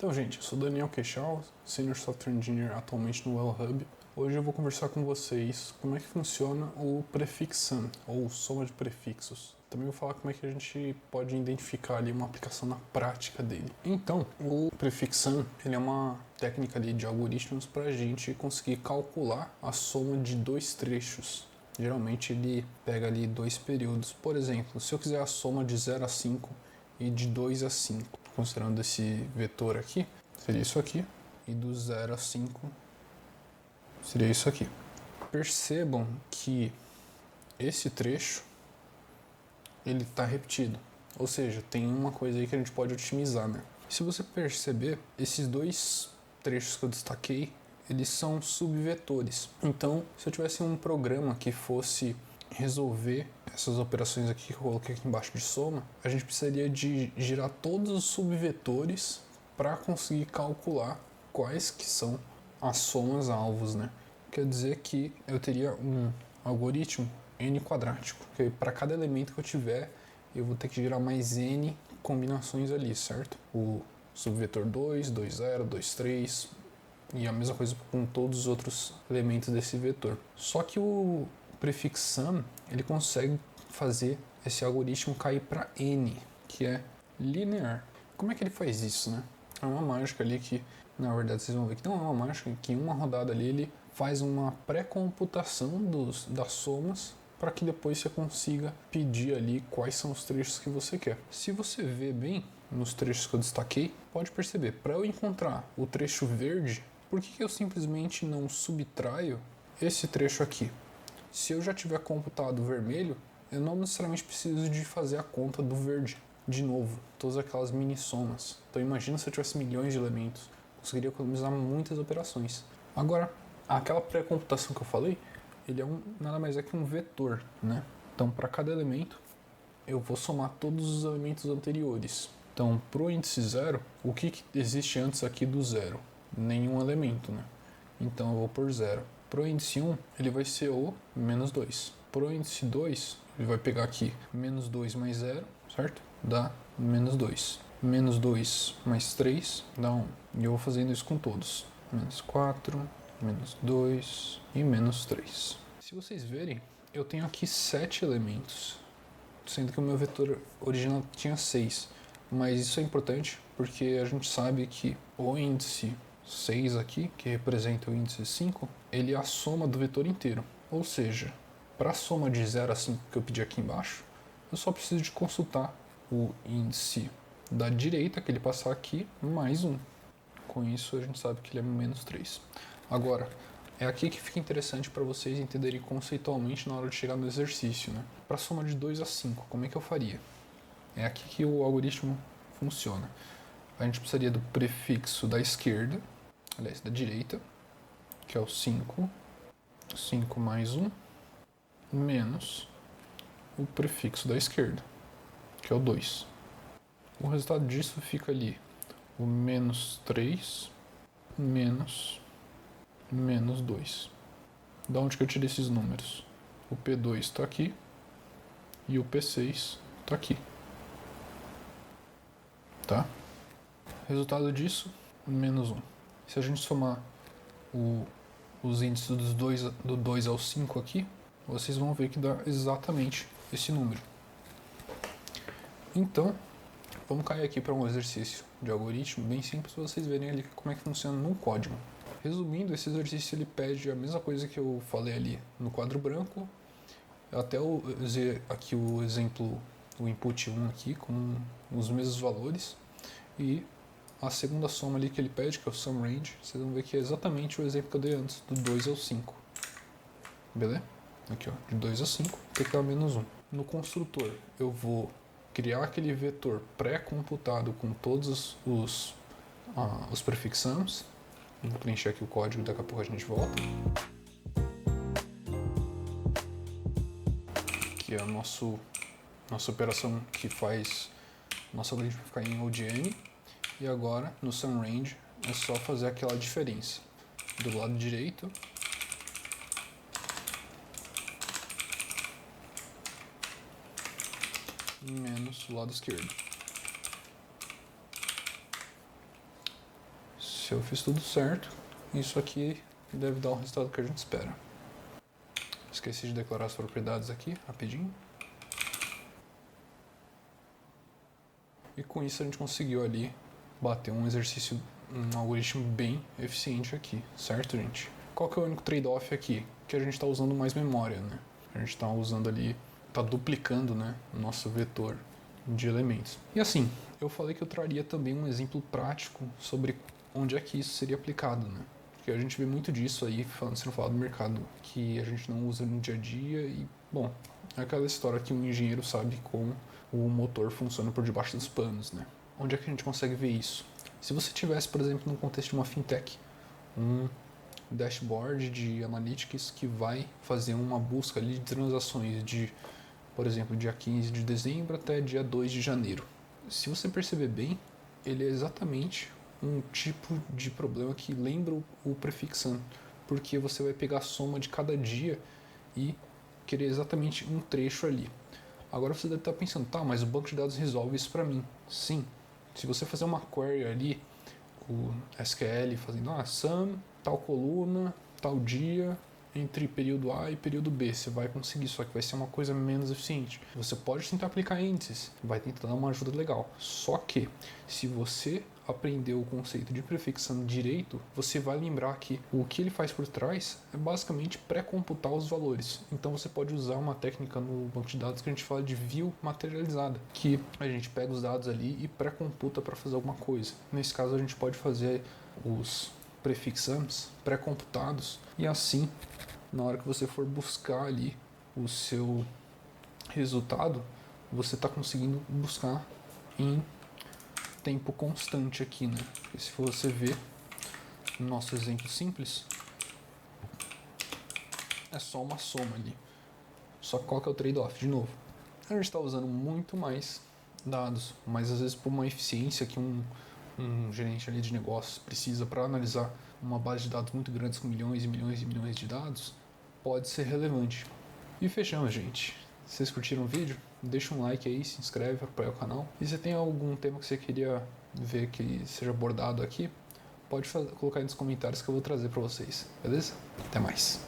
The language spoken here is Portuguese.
Então, gente, eu sou Daniel Queixal, Senior Software Engineer atualmente no WellHub. Hoje eu vou conversar com vocês como é que funciona o prefix sum, ou soma de prefixos. Também vou falar como é que a gente pode identificar ali uma aplicação na prática dele. Então, o prefix sum, ele é uma técnica ali de algoritmos para a gente conseguir calcular a soma de dois trechos. Geralmente ele pega ali dois períodos. Por exemplo, se eu quiser a soma de 0 a 5 e de 2 a 5, considerando esse vetor aqui, seria isso aqui, e do 0 a 5 seria isso aqui. Percebam que esse trecho ele está repetido, ou seja, tem uma coisa aí que a gente pode otimizar, né? Se você perceber, esses dois trechos que eu destaquei, eles são subvetores. Então, se eu tivesse um programa que fosse resolver essas operações aqui que eu coloquei aqui embaixo de soma, a gente precisaria de girar todos os subvetores para conseguir calcular quais que são as somas alvos, né? Quer dizer que eu teria um algoritmo n quadrático, que para cada elemento que eu tiver, eu vou ter que girar mais n combinações ali, certo? O subvetor 2, 2, 0, 2, 3 e a mesma coisa com todos os outros elementos desse vetor. Só que o prefix sum, ele consegue fazer esse algoritmo cair para n, que é linear. Como é que ele faz isso, né? É uma mágica ali que, na verdade, vocês vão ver que não é uma mágica, que em uma rodada ali ele faz uma pré-computação das somas para que depois você consiga pedir ali quais são os trechos que você quer. Se você vê bem nos trechos que eu destaquei, pode perceber, para eu encontrar o trecho verde, por que eu simplesmente não subtraio esse trecho aqui? Se eu já tiver computado o vermelho, eu não necessariamente preciso de fazer a conta do verde de novo, todas aquelas mini somas. Então imagina se eu tivesse milhões de elementos, conseguiria economizar muitas operações. Agora, aquela pré-computação que eu falei, ele é nada mais é que um vetor, né? Então para cada elemento, eu vou somar todos os elementos anteriores. Então, para o índice 0, o que existe antes aqui do 0? Nenhum elemento, né? Então eu vou por 0. Para o índice 1, ele vai ser o menos 2. Para o índice 2, ele vai pegar aqui menos 2 mais 0, certo? Dá menos 2. Menos 2 mais 3 dá 1. E eu vou fazendo isso com todos. Menos 4, menos 2 e menos 3. Se vocês verem, eu tenho aqui 7 elementos, sendo que o meu vetor original tinha 6. Mas isso é importante porque a gente sabe que o índice 6 aqui, que representa o índice 5, ele é a soma do vetor inteiro. Ou seja, para a soma de 0 a 5 que eu pedi aqui embaixo, eu só preciso de consultar o índice da direita, que ele passar aqui, mais 1. Com isso a gente sabe que ele é menos 3. Agora, é aqui que fica interessante para vocês entenderem conceitualmente na hora de chegar no exercício, né? Para a soma de 2 a 5, como é que eu faria? É aqui que o algoritmo funciona. A gente precisaria do prefixo da esquerda, aliás, da direita, que é o 5, 5 mais 1, menos o prefixo da esquerda, que é o 2. O resultado disso fica ali, o menos 3 menos 2. Da onde que eu tirei esses números? O P2 está aqui e o P6 está aqui. Tá? Resultado disso, menos 1. Se a gente somar os índices do 2 ao 5 aqui, vocês vão ver que dá exatamente esse número. Então, vamos cair aqui para um exercício de algoritmo bem simples para vocês verem ali como é que funciona no código. Resumindo, esse exercício ele pede a mesma coisa que eu falei ali no quadro branco. Eu até usei aqui o exemplo, o input 1 aqui com os mesmos valores. E a segunda soma ali que ele pede, que é o sum range, vocês vão ver que é exatamente o exemplo que eu dei antes, do 2 ao 5. Beleza? Aqui ó, de 2 a 5, tem que dar menos 1. No construtor, eu vou criar aquele vetor pré-computado com todos os prefix sums. Vou preencher aqui o código e daqui a pouco a gente volta. Que é a nossa operação que faz nosso algoritmo ficar em ODN. E agora, no sum range, é só fazer aquela diferença. Do lado direito, menos o lado esquerdo. Se eu fiz tudo certo, isso aqui deve dar o resultado que a gente espera. Esqueci de declarar as propriedades aqui, rapidinho. E com isso a gente conseguiu ali bater um exercício, um algoritmo bem eficiente aqui, certo, gente? Qual que é o único trade-off aqui? Que a gente está usando mais memória, né? A gente está usando ali, está duplicando, né, o nosso vetor de elementos. E assim, eu falei que eu traria também um exemplo prático sobre onde é que isso seria aplicado, né? Porque a gente vê muito disso aí, sendo falado do mercado, que a gente não usa no dia a dia e, bom, é aquela história que um engenheiro sabe como o motor funciona por debaixo dos panos, né? Onde é que a gente consegue ver isso? Se você tivesse, por exemplo, no contexto de uma fintech, um dashboard de analytics que vai fazer uma busca ali de transações de, por exemplo, dia 15 de dezembro até dia 2 de janeiro. Se você perceber bem, ele é exatamente um tipo de problema que lembra o prefixando, porque você vai pegar a soma de cada dia e querer exatamente um trecho ali. Agora você deve estar pensando, tá, mas o banco de dados resolve isso para mim. Sim, se você fazer uma query ali, o SQL fazendo sum, tal coluna, tal dia, entre período A e período B, você vai conseguir, só que vai ser uma coisa menos eficiente. Você pode tentar aplicar índices, vai tentar dar uma ajuda legal. Só que, se você aprendeu o conceito de prefixando direito, você vai lembrar que o que ele faz por trás é basicamente pré-computar os valores. Então você pode usar uma técnica no banco de dados que a gente fala de view materializada, que a gente pega os dados ali e pré-computa para fazer alguma coisa. Nesse caso a gente pode fazer os prefixums pré-computados e assim, na hora que você for buscar ali o seu resultado, você está conseguindo buscar em tempo constante aqui, né? Porque se você ver no nosso exemplo simples, é só uma soma ali. Só que qual que é o trade-off? De novo, a gente está usando muito mais dados, mas às vezes por uma eficiência que um gerente ali de negócios precisa para analisar uma base de dados muito grande com milhões e milhões e milhões de dados, pode ser relevante. E fechamos, gente. Se vocês curtiram o vídeo, deixa um like aí, se inscreve, apoia o canal. E se tem algum tema que você queria ver que seja abordado aqui, pode colocar aí nos comentários que eu vou trazer para vocês, beleza? Até mais!